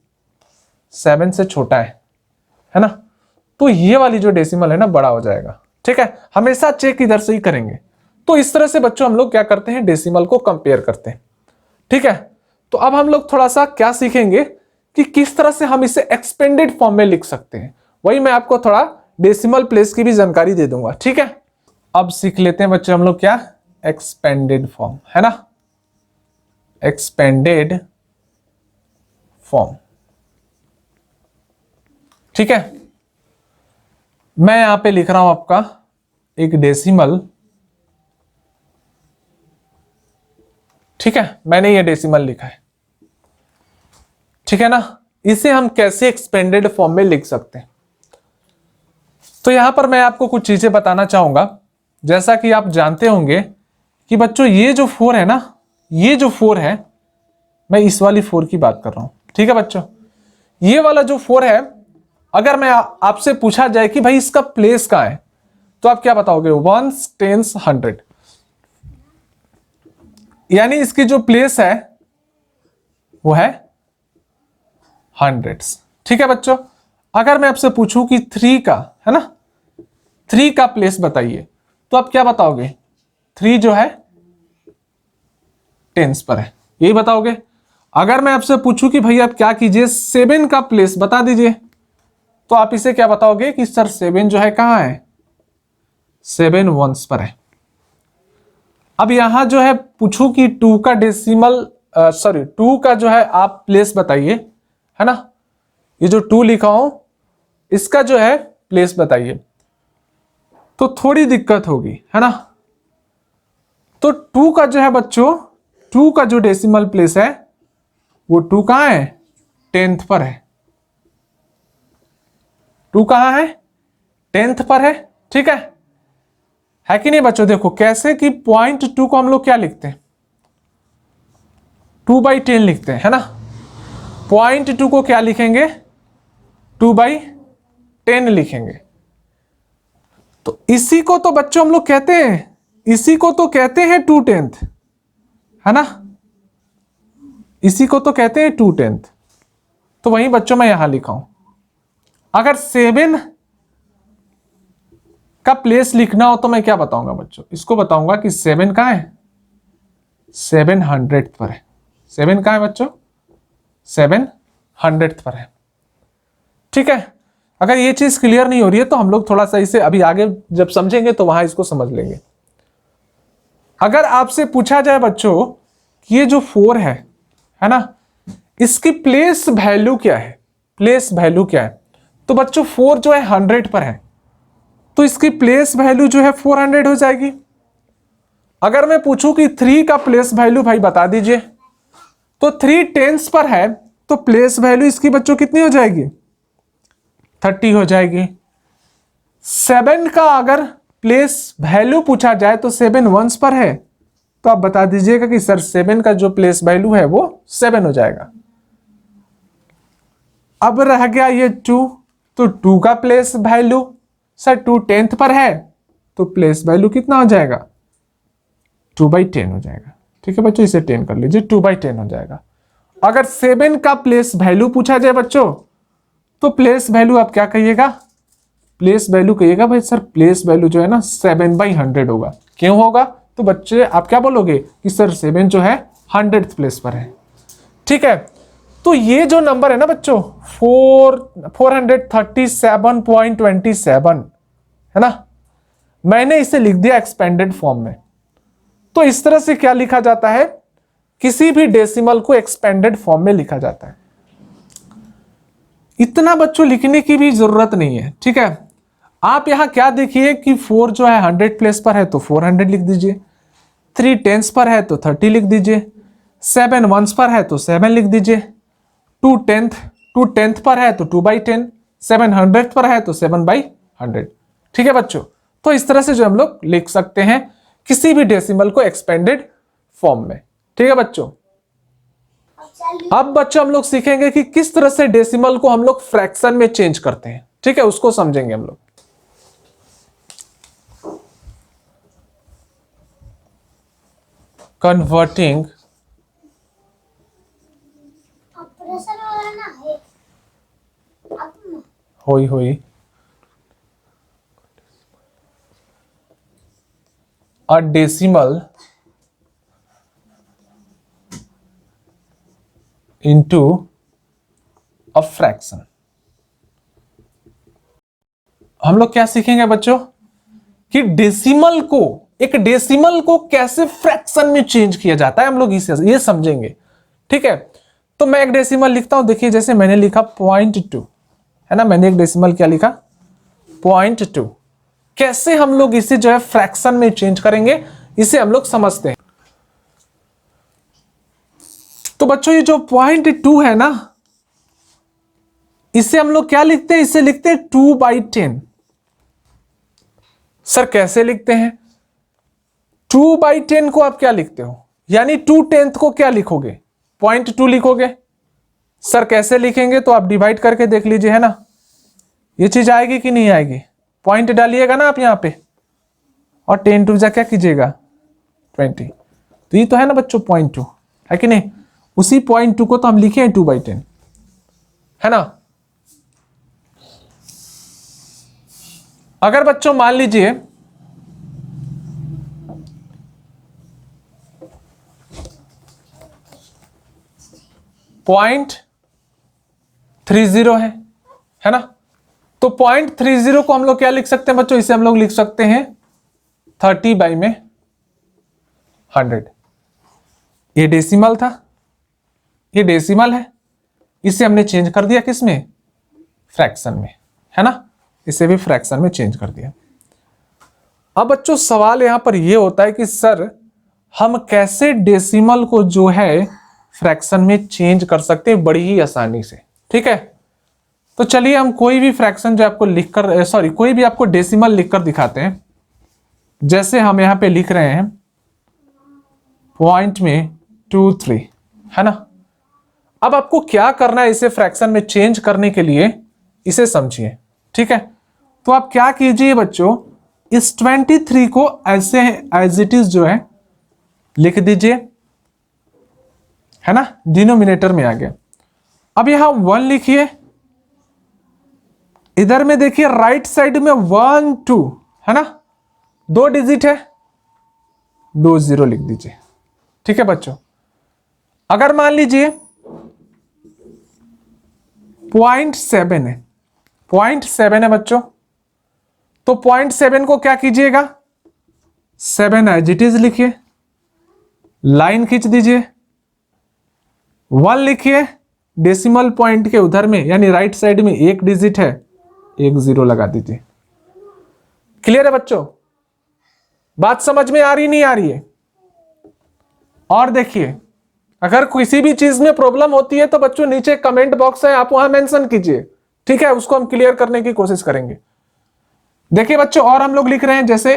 7 से छोटा है ना। तो ये वाली जो डेसिमल है ना बड़ा हो जाएगा। ठीक है, हमेशा चेक इधर से ही करेंगे। तो इस तरह से बच्चों हम लोग क्या करते हैं, डेसिमल को कंपेयर करते हैं। ठीक है, तो अब हम लोग थोड़ा सा क्या सीखेंगे कि किस तरह से हम इसे एक्सपेंडेड फॉर्म में लिख सकते हैं। वही मैं आपको थोड़ा डेसिमल प्लेस की भी जानकारी दे दूंगा। ठीक है, अब सीख लेते हैं बच्चों हम लोग क्या, एक्सपेंडेड फॉर्म, है ना। एक्सपेंडेड फॉर्म, ठीक है। मैं यहां पे लिख रहा हूं आपका एक डेसिमल, ठीक है, मैंने ये डेसिमल लिखा है, ठीक है ना। इसे हम कैसे एक्सपेंडेड फॉर्म में लिख सकते हैं, तो यहां पर मैं आपको कुछ चीजें बताना चाहूंगा। जैसा कि आप जानते होंगे कि बच्चों ये जो 4 है ना, ये जो 4 है, मैं इस वाली 4 की बात कर रहा हूं। ठीक है बच्चों, ये वाला जो 4 है, अगर मैं आपसे पूछा जाए कि भाई इसका प्लेस कहां है, तो आप क्या बताओगे, 1s 10s 100, यानी इसकी जो प्लेस है वो है 100s। ठीक है बच्चों, अगर मैं आपसे पूछूं कि 3 का, है ना, 3 का प्लेस बताइए, तो आप क्या बताओगे, 3 जो है 10s पर है, यही बताओगे। अगर मैं आपसे पूछूं कि भाई आप क्या कीजिए, 7 का प्लेस बता दीजिए, तो आप इसे क्या बताओगे कि सर 7 जो है कहां है, 7 1s पर है। अब यहां जो है पूछूं कि 2 का डेसिमल, सॉरी 2 का जो है आप प्लेस बताइए, है ना, ये जो 2 लिखा हूं इसका जो है प्लेस बताइए, तो थोड़ी दिक्कत होगी, है ना। तो 2 का जो है बच्चों, 2 का जो डेसिमल प्लेस है वो 2 कहां है, 10th पर है। 2 कहां है, 10th पर है। ठीक है कि नहीं बच्चों, देखो कैसे कि 0.2 को हम लोग क्या लिखते हैं, 2/10 लिखते हैं, है ना। 0.2 को क्या लिखेंगे, 2/10 लिखेंगे। तो इसी को तो बच्चों हम लोग कहते हैं, इसी को तो कहते हैं 2/10, है ना, इसी को तो कहते हैं 2/10। तो वही बच्चों मैं यहां लिखा हूं। अगर 7 का प्लेस लिखना हो तो मैं क्या बताऊंगा बच्चों, इसको बताऊंगा कि 7 कहां है, 700 पर है। 7 कहां है बच्चों, 700 पर है। ठीक है, अगर ये चीज क्लियर नहीं हो रही है तो हम लोग थोड़ा सा इसे अभी आगे जब समझेंगे तो वहां इसको समझ लेंगे। अगर आपसे पूछा जाए बच्चों कि ये जो 4 है ना, इसकी प्लेस वैल्यू क्या है, प्लेस वैल्यू क्या है, तो बच्चों 4 जो है 100 पर है, तो इसकी प्लेस वैल्यू जो है 400 हो जाएगी। अगर मैं पूछूं कि 3 का प्लेस वैल्यू भाई बता दीजिए, तो 3 टेंस पर है, तो प्लेस वैल्यू इसकी बच्चों कितनी हो जाएगी, 30 हो जाएगी। 7 का अगर प्लेस वैल्यू पूछा जाए तो 7 वंस पर है, तो आप बता दीजिएगा कि सर 7 का जो प्लेस वैल्यू है वो 7 हो जाएगा। अब रह गया ये 2, तो 2 का प्लेस वैल्यू सर 2 10th पर है, तो प्लेस वैल्यू कितना हो जाएगा, 2/10 हो जाएगा। ठीक है बच्चों, इसे 10 कर लीजिए, 2/10 हो जाएगा। अगर 7 का प्लेस वैल्यू पूछा जाए बच्चों, तो प्लेस वैल्यू आप क्या कहिएगा, प्लेस वैल्यू कहिएगा भाई सर प्लेस वैल्यू जो है ना 7/100 होगा। क्यों होगा, तो बच्चे आप क्या बोलोगे कि सर 7 जो है 100th प्लेस पर है। ठीक है, तो ये जो नंबर है ना बच्चों 437.27 है ना, मैंने इसे लिख दिया एक्सपेंडेड फॉर्म में। तो इस तरह से क्या लिखा जाता है, किसी भी डेसिमल को एक्सपेंडेड फॉर्म में लिखा जाता है। इतना बच्चों लिखने की भी जरूरत नहीं है। ठीक है, आप यहां क्या देखिए कि 4 जो है 100 प्लेस पर है तो 400 लिख दीजिए, 3 टेंस पर है तो 30 लिख दीजिए, 7 वंस पर है तो 7 लिख दीजिए, 2 10th पर है तो 2/10, 700 पर है तो 7/100। ठीक है बच्चों, तो इस तरह से जो हम लोग लिख सकते हैं किसी भी डेसिमल को एक्सपेंडेड फॉर्म में। ठीक है बच्चों, अब बच्चों हम लोग सीखेंगे कि किस तरह से डेसिमल को हम लोग फ्रैक्शन में चेंज करते हैं। ठीक है, उसको समझेंगे हम लोग। कन्वर्टिंग होई a decimal into a fraction। हम लोग क्या सीखेंगे बच्चों कि डेसिमल को, एक डेसिमल को कैसे फ्रैक्शन में चेंज किया जाता है, हम लोग ये समझेंगे। ठीक है, तो मैं एक डेसिमल लिखता हूं, देखिए जैसे मैंने लिखा 0.2 है ना, मैंने एक डेसिमल क्या लिखा 0.2। कैसे हम लोग इसे जो है फ्रैक्शन में चेंज करेंगे, इसे हम लोग समझते हैं। तो बच्चों ये जो 0.2 है ना, इसे हम लोग क्या लिखते हैं, इसे लिखते हैं 2/10। सर कैसे लिखते हैं, 2/10 को आप क्या लिखते हो, यानी 2 10th को क्या लिखोगे, 0.2 लिखोगे। सर कैसे लिखेंगे, तो आप डिवाइड करके देख लीजिए, है ना, ये चीज आएगी कि नहीं आएगी, पॉइंट डालिएगा ना आप यहां पे, और 10 टू जा क्या कीजिएगा 20। तो ये तो है ना बच्चों 0.2, है कि नहीं, उसी 0.2 को तो हम लिखे हैं 2/10, है ना। अगर बच्चों मान लीजिए .30 है ना, तो 0.30 को हम लोग क्या लिख सकते हैं बच्चों, इसे हम लोग लिख सकते हैं 30/100। ये डेसिमल था, ये डेसिमल है, इसे हमने चेंज कर दिया किस में, फ्रैक्शन में, है ना, इसे भी फ्रैक्शन में चेंज कर दिया। अब बच्चों सवाल यहां पर यह होता है कि सर हम कैसे डेसिमल को जो है फ्रैक्शन में चेंज कर सकते हैं बड़ी ही आसानी से। ठीक है, तो चलिए हम कोई भी फ्रैक्शन जो आपको लिखकर, सॉरी कोई भी आपको डेसिमल लिखकर दिखाते हैं। जैसे हम यहां पे लिख रहे हैं पॉइंट में 23, है ना। अब आपको क्या करना है इसे फ्रैक्शन में चेंज करने के लिए, इसे समझिए, ठीक है। तो आप क्या कीजिए बच्चों, इस 23 को ऐसे एज इट इज जो है लिख दीजिए, है ना, डिनोमिनेटर में आ गया। अब यहां 1 लिखिए, इधर में देखिए राइट साइड में 1 2, है ना, 2 डिजिट है, 2 0 लिख दीजिए, ठीक है बच्चों। अगर मान लीजिए 0.7 है, 0.7 है बच्चों, तो 0.7 को क्या कीजिएगा, 7 एज इट इज लिखिए, लाइन खींच दीजिए, 1 लिखिए, डेसिमल पॉइंट के उधर में यानी राइट साइड में एक डिजिट है, एक 0 लगा दीजिए। क्लियर है बच्चों, बात समझ में आ रही नहीं आ रही है? और देखिए अगर किसी भी चीज में प्रॉब्लम होती है तो बच्चों नीचे कमेंट बॉक्स है, आप वहां मेंशन कीजिए, ठीक है, उसको हम क्लियर करने की कोशिश करेंगे। देखिए बच्चों, और हम लोग लिख रहे हैं जैसे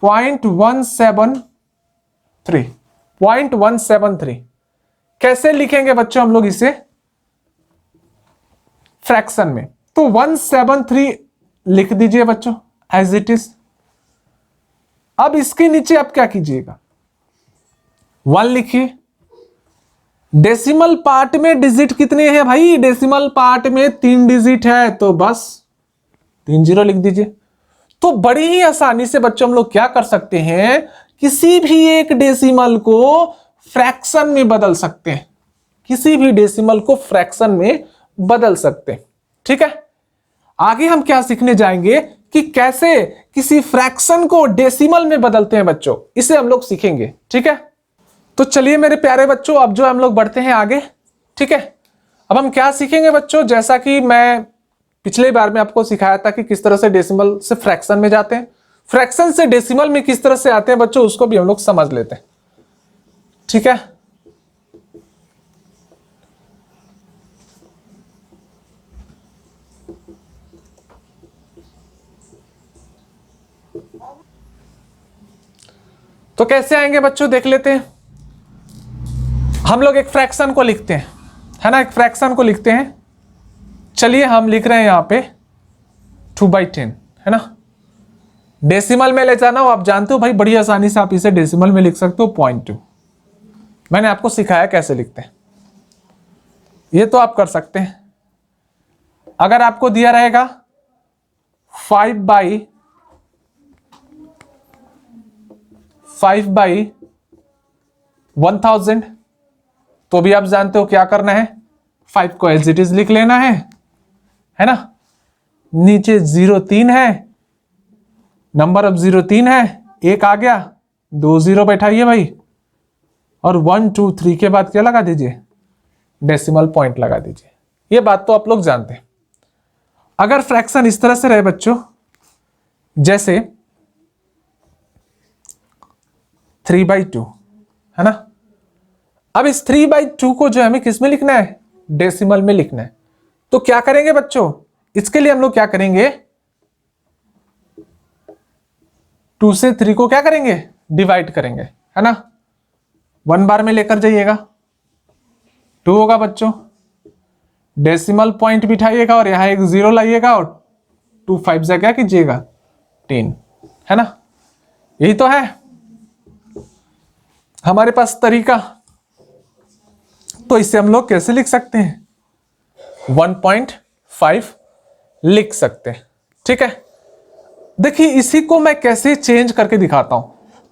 0.173, 0.173 कैसे लिखेंगे बच्चों हम लोग इसे फ्रैक्शन में, तो 173 लिख दीजिए बच्चों एज इट इज। अब इसके नीचे आप क्या कीजिएगा, 1 लिखिए, डेसिमल पार्ट में डिजिट कितने हैं भाई, डेसिमल पार्ट में 3 डिजिट है, तो बस 3 0 लिख दीजिए। तो बड़ी ही आसानी से बच्चों हम लोग क्या कर सकते हैं, किसी भी एक डेसिमल को फ्रैक्शन में बदल सकते हैं, किसी भी डेसिमल को फ्रैक्शन में बदल सकते हैं, ठीक है। आगे हम क्या सीखने जाएंगे कि कैसे किसी फ्रैक्शन को डेसिमल में बदलते हैं बच्चों, इसे हम लोग सीखेंगे, ठीक है। तो चलिए मेरे प्यारे बच्चों, अब जो हम लोग बढ़ते हैं आगे, ठीक है। अब हम क्या सीखेंगे बच्चों, जैसा कि मैं पिछले बार में आपको सिखाया था कि किस तरह से डेसिमल से फ्रैक्शन में जाते हैं, फ्रैक्शन से डेसिमल में किस तरह से आते हैं बच्चों, उसको भी हम लोग समझ लेते हैं, ठीक है। तो कैसे आएंगे बच्चों, देख लेते हैं। हम लोग एक फ्रैक्शन को लिखते हैं, है ना, एक फ्रैक्शन को लिखते हैं। चलिए हम लिख रहे हैं यहां पे 2/10, है ना। डेसिमल में ले जाना हो, आप जानते हो भाई, बड़ी आसानी से आप इसे डेसिमल में लिख सकते हो 0.2। मैंने आपको सिखाया कैसे लिखते हैं, ये तो आप कर सकते हैं। अगर आपको दिया रहेगा 5/1000, तो भी आप जानते हो क्या करना है, 5 को एज इट इज लिख लेना है ना। नीचे 0 3 है, नंबर अब 0 3 है, एक आ गया, 2 0 बैठाइए भाई, और 1 2 3 के बाद क्या लगा दीजिए, डेसिमल पॉइंट लगा दीजिए। ये बात तो आप लोग जानते हैं। अगर फ्रैक्शन इस तरह से रहे बच्चों, जैसे 3/2, है ना। अब इस 3/2 को जो हमें किस में लिखना है, डेसिमल में लिखना है। तो क्या करेंगे बच्चों, इसके लिए हम लोग क्या करेंगे, 2 से 3 को क्या करेंगे, डिवाइड करेंगे, है ना। 1 बार में लेकर जाइएगा, 2 होगा बच्चों, डेसिमल पॉइंट बिठाइएगा और यहां एक 0 लाइएगा और 2 5 से क्या कीजिएगा, 10, है ना। यही तो है हमारे पास तरीका। तो इसे हम लोग कैसे लिख सकते हैं, 1.5 लिख सकते हैं, ठीक है। देखिए इसी को मैं कैसे चेंज करके दिखाता हूं।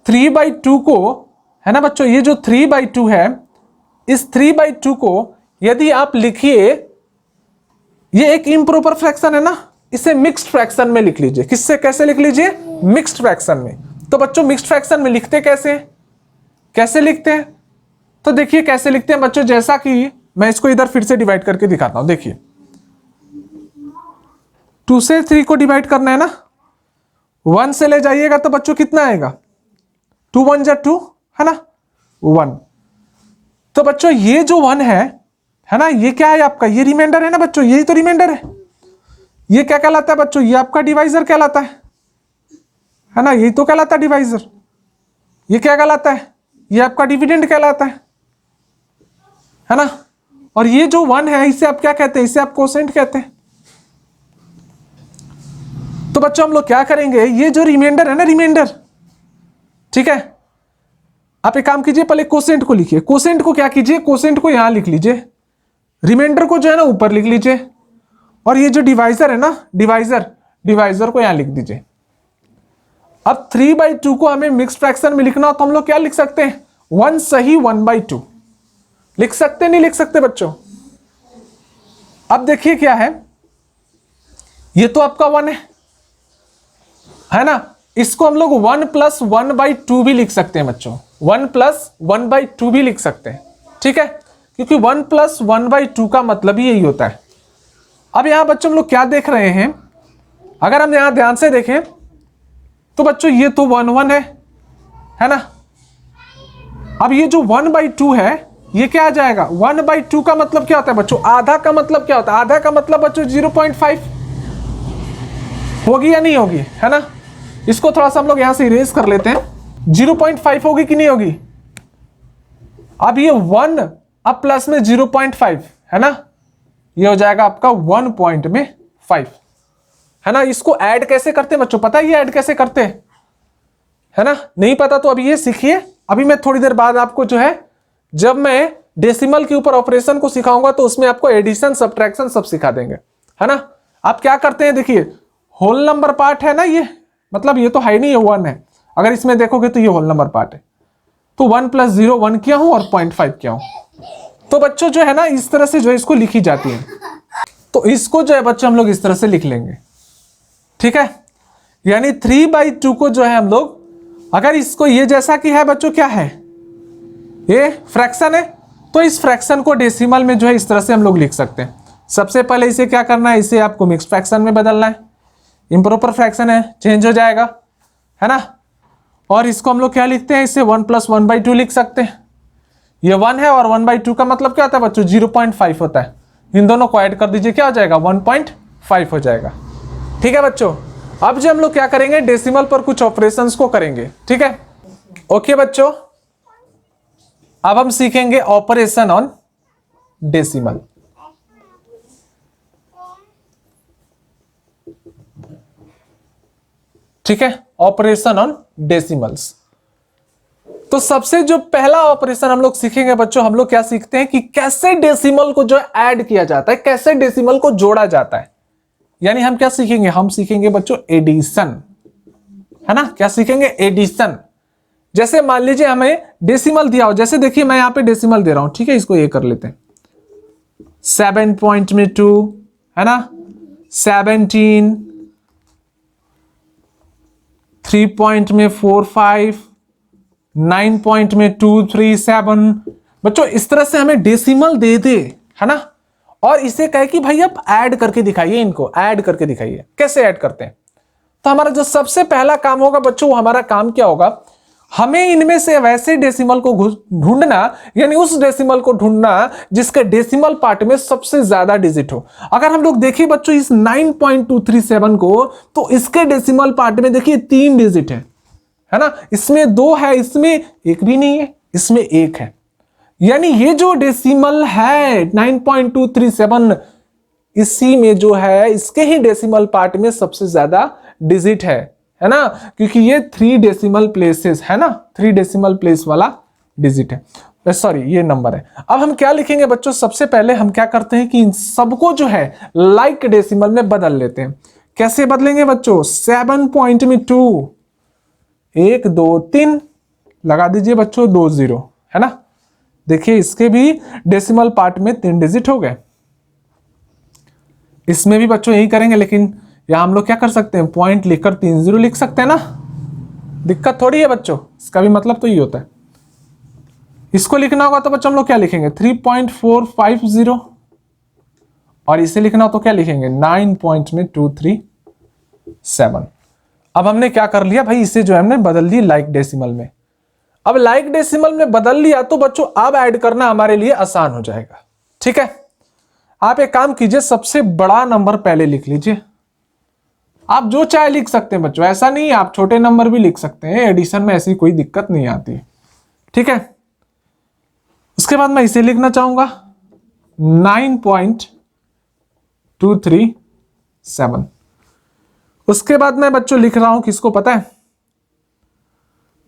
3/2 को, है ना बच्चों, ये जो 3/2 है, इस 3/2 को यदि आप लिखिए, ये एक इम्प्रॉपर फ्रैक्शन है ना, इसे मिक्स्ड फ्रैक्शन में लिख लीजिए। किससे कैसे लिख लीजिए, मिक्स्ड फ्रैक्शन में। तो बच्चों मिक्स्ड फ्रैक्शन में लिखते कैसे हैं, कैसे लिखते हैं, तो देखिए कैसे लिखते हैं बच्चों, जैसा कि मैं इसको इधर फिर से डिवाइड करके दिखाता हूं। देखिए 2 से 3 को डिवाइड करना है ना, 1 से ले जाइएगा तो बच्चों कितना आएगा, 2 1 जा 2, है ना, 1। तो बच्चों ये जो 1 है ना, ये क्या है आपका, ये रिमाइंडर है ना बच्चों, यही तो रिमाइंडर है। ये क्या कहलाता है बच्चों, ये आपका डिवाइजर कहलाता है ना, यही तो कहलाता है डिवाइजर। ये क्या कहलाता है, ये आपका डिविडेंड कहलाता है। है ना। और ये जो 1 है इसे आप क्या कहते हैं, इसे आप कोसेंट कहते हैं। तो बच्चों हम लोग क्या करेंगे, ये जो रिमाइंडर है ना, रिमाइंडर, ठीक है, आप एक काम कीजिए, पहले कोसेंट को लिखिए। कोसेंट को क्या कीजिए, कोसेंट को यहां लिख लीजिए, रिमाइंडर को जो है ना ऊपर लिख लीजिए, और ये जो डिवाइजर है ना, डिवाइजर को यहां लिख दीजिए। अब 3/2 को हमें मिक्स फ्रैक्शन में लिखना हो तो हम लोग क्या लिख सकते हैं, 1 सही 1/2 लिख सकते, नहीं लिख सकते बच्चों। अब देखिए क्या है, ये तो आपका 1 है ना, इसको हम लोग 1 + 1/2 भी लिख सकते हैं बच्चों, 1 + 1/2 भी लिख सकते हैं, ठीक है, क्योंकि 1 + 1/2 का मतलब ही यही होता है। अब यहां बच्चों हम लोग क्या देख रहे हैं, अगर हम यहां ध्यान से देखें तो बच्चों ये तो 1 1 है ना। अब ये जो 1/2 है ये क्या आ जाएगा, 1/2 का मतलब क्या होता है बच्चों, आधा का मतलब क्या होता है, आधा का मतलब बच्चों 0.5 होगी या नहीं होगी, है ना। इसको थोड़ा सा हम लोग यहां से इरेज कर लेते हैं, 0.5 होगी कि नहीं होगी। अब ये 1 अब प्लस में 0.5 है ना, ये हो जाएगा आपका 1.5 है ना। इसको ऐड कैसे करते हैं बच्चों, पता है ये ऐड कैसे करते हैं, है ना। नहीं पता तो अभी ये सीखिए, अभी मैं थोड़ी देर बाद आपको जो है, जब मैं डेसिमल के ऊपर ऑपरेशन को सिखाऊंगा तो उसमें आपको एडिशन सब्ट्रैक्शन सब सिखा देंगे, है ना। आप क्या करते हैं, देखिए होल नंबर पार्ट है ना, ये मतलब ये तो है नहीं, ये 1 है, अगर इसमें देखोगे तो ये होल नंबर पार्ट है, तो 1 + 0 1 किया हूं और 0.5 किया हूं। तो बच्चों जो है ना इस तरह से जो है इसको लिखी जाती है, तो इसको जो है बच्चों हम लोग इस तरह से लिख लेंगे, ठीक है। यानी 3/2 को जो है हम लोग, अगर इसको ये जैसा कि है बच्चों, क्या है ये फ्रैक्शन है, तो इस फ्रैक्शन को डेसिमल में जो है इस तरह से हम लोग लिख सकते हैं। सबसे पहले इसे क्या करना है, इसे आपको मिक्स फ्रैक्शन में बदलना है, इम्प्रॉपर फ्रैक्शन है, चेंज हो जाएगा, है ना। और इसको हम लोग क्या लिखते हैं, इसे 1 + 1/2 लिख सकते हैं। ये 1 है और 1/2 का मतलब क्या होता है बच्चों, 0.5 होता है। इन दोनों को ऐड कर दीजिए, क्या हो जाएगा, 1.5 हो जाएगा, ठीक है बच्चों। अब जो हम लोग क्या करेंगे, डेसिमल पर कुछ ऑपरेशंस को करेंगे, ठीक है। ओके बच्चों, अब हम सीखेंगे ऑपरेशन ऑन डेसिमल। ठीक है, ऑपरेशन ऑन डेसिमल्स। तो सबसे जो पहला ऑपरेशन हम लोग सीखेंगे बच्चों, हम लोग क्या सीखते हैं कि कैसे डेसिमल को जो ऐड किया जाता है, कैसे डेसिमल को जोड़ा जाता है। यानी हम क्या सीखेंगे, हम सीखेंगे बच्चों एडिशन, है ना। क्या सीखेंगे, एडिशन। जैसे मान लीजिए हमें डेसिमल दिया हो, जैसे देखिए मैं यहां पे डेसिमल दे रहा हूं, ठीक है, इसको ये कर लेते हैं, 7.2 है ना, 17, 3.45, 9.237। बच्चों इस तरह से हमें डेसिमल दे दे, है ना, और इसे कहे कि भाई आप ऐड करके दिखाइए, इनको ऐड करके दिखाइए। कैसे ऐड करते हैं, तो हमारा जो सबसे पहला काम होगा बच्चों, हमारा काम क्या होगा, हमें इनमें से वैसे डेसिमल को ढूंढना, यानी उस डेसिमल को ढूंढना जिसके डेसिमल पार्ट में सबसे ज्यादा डिजिट हो। अगर हम लोग देखें बच्चों इस 9.237 को, तो इसके डेसिमल पार्ट में देखिए 3 डिजिट है ना, इसमें 2 है, इसमें 1 भी नहीं है, इसमें 1 है। यानी ये जो डेसिमल है 9.237, इसी में जो है इसके ही डेसिमल पार्ट में सबसे ज्यादा डिजिट है ना, क्योंकि ये 3 डेसिमल प्लेसेस है ना, 3 डेसिमल प्लेस वाला डिजिट है, सॉरी ये नंबर है। अब हम क्या लिखेंगे बच्चों, सबसे पहले हम क्या करते हैं कि इन सबको जो है लाइक डेसिमल में बदल लेते हैं। कैसे बदलेंगे बच्चों, 7.2, 1 2 3 लगा दीजिए बच्चों, 2 0 है ना। देखिए इसके भी डेसिमल पार्ट में 3 डिजिट हो गए, इसमें भी बच्चों यही करेंगे, लेकिन यहां हम लोग क्या कर सकते हैं, पॉइंट लिखकर 3 0 लिख सकते हैं ना, दिक्कत थोड़ी है बच्चों, इसका भी मतलब तो ये होता है। इसको लिखना होगा तो बच्चों हम लोग क्या लिखेंगे, 3.450, और इसे लिखना हो तो क्या लिखेंगे, 9.237। अब हमने क्या कर लिया भाई, इसे जो है हमने बदल दिया लाइक डेसिमल में। अब लाइक डेसिमल में बदल लिया तो बच्चों अब ऐड करना हमारे लिए आसान हो जाएगा, ठीक है। आप एक काम कीजिए, सबसे बड़ा नंबर पहले लिख लीजिए, आप जो चाहे लिख सकते हैं बच्चों, ऐसा नहीं, आप छोटे नंबर भी लिख सकते हैं, एडिशन में ऐसी कोई दिक्कत नहीं आती, ठीक है। उसके बाद मैं इसे लिखना चाहूंगा 9.237। उसके बाद मैं बच्चों लिख रहा हूं किसको पता है,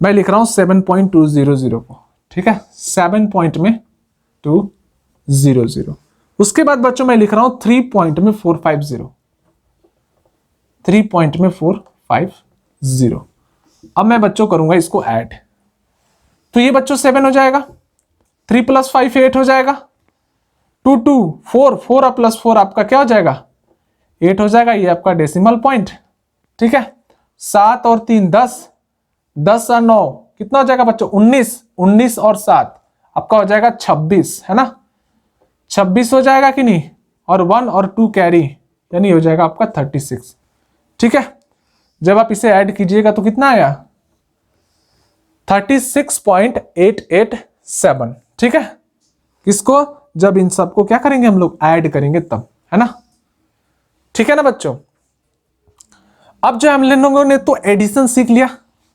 मैं लिख रहा हूं 7.200 को, ठीक है, 7.200। उसके बाद बच्चों मैं लिख रहा हूं 3.450, 3.450। अब मैं बच्चों करूंगा इसको ऐड, तो ये बच्चों 7 हो जाएगा, 3 + 5 8 हो जाएगा, 2 2 4 4 + 4 आपका क्या हो जाएगा 8 हो जाएगा, ये आपका डेसिमल पॉइंट, ठीक है। 7 और 3 10, 10 और 9 कितना हो जाएगा बच्चों 19, 19 और 7 आपका हो जाएगा 26, है ना, 26 हो जाएगा कि नहीं, और 1 और 2 कैरी यानी हो जाएगा आपका 36, ठीक है। जब आप इसे ऐड कीजिएगा तो कितना आया 36.887, ठीक है। किसको, जब इन सबको क्या करेंगे हम लोग ऐड करेंगे तब, है ना, ठीक है ना बच्चों। अब जो हम लोगों ने तो एडिशन सीख लिया,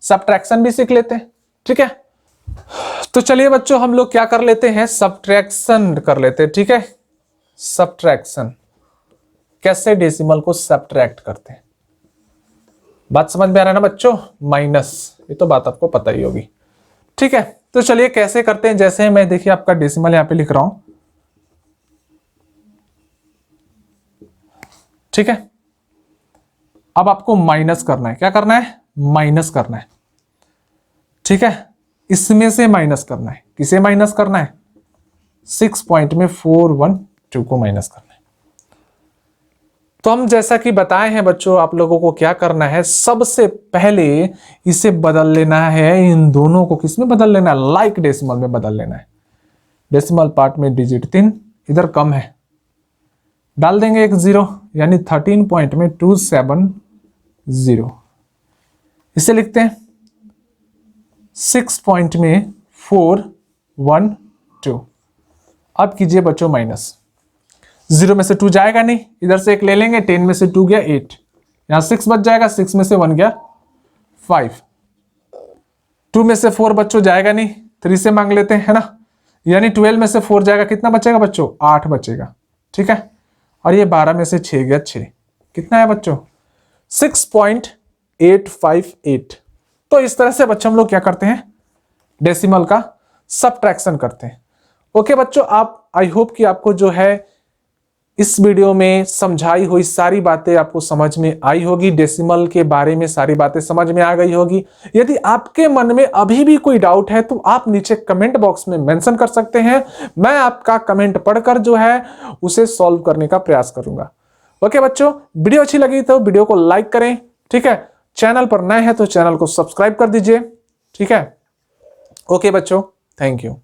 सब्ट्रैक्शन भी सीख लेते हैं, ठीक है। तो चलिए बच्चों हम लोग क्या कर लेते हैं, सब्ट्रैक्शन कर लेते हैं, ठीक है। सब्ट्रैक्शन कैसे डेसिमल को सब्ट्रैक्ट करते हैं, बात समझ में आ रहा है ना बच्चों, माइनस, ये तो बात आपको पता ही होगी, ठीक है। तो चलिए कैसे करते हैं, जैसे मैं देखिए आपका डेसिमल यहां पे लिख रहा हूं, ठीक है। अब आपको माइनस करना है, क्या करना है माइनस करना है, ठीक है। इसमें से माइनस करना है, किसे माइनस करना है 6.412 को माइनस करना है। तो हम जैसा कि बताए हैं बच्चों आप लोगों को क्या करना है, सबसे पहले इसे बदल लेना है, इन दोनों को किस में बदल लेना है, लाइक डेसिमल में बदल लेना है। डेसिमल पार्ट में डिजिट 3 इधर कम है, डाल देंगे एक 0 यानी 13.270। इसे लिखते हैं 6.412। अब कीजिए बच्चों माइनस, 0 में से 2 जाएगा नहीं, इधर से एक ले लेंगे, 10 में से 2 गया 8, यहां 6 बच जाएगा, 6 में से 1 गया 5, 2 में से 4 बच्चों जाएगा नहीं, 3 से मांग लेते हैं, है ना, यानी 12 में से 4 जाएगा, कितना बचेगा बच्चों 8 बचेगा, ठीक है। और ये 12 में से 6 गया 6, कितना है बच्चों 6.858। तो इस तरह से बच्चों हम लोग क्या करते हैं डेसिमल का सब्ट्रैक्शन करते हैं। ओके बच्चों, आप आई होप कि आपको जो है इस वीडियो में समझाई हुई सारी बातें आपको समझ में आई होगी, डेसिमल के बारे में सारी बातें समझ में आ गई होगी। यदि आपके मन में अभी भी कोई डाउट है तो आप नीचे कमेंट बॉक्स में मेंशन कर सकते हैं, मैं आपका कमेंट पढ़कर जो है उसे सॉल्व करने का प्रयास करूंगा। ओके बच्चों, वीडियो अच्छी लगी तो वीडियो को लाइक करें, ठीक है। चैनल पर नए हैं तो चैनल को सब्सक्राइब कर दीजिए, ठीक है। ओके बच्चों, थैंक यू।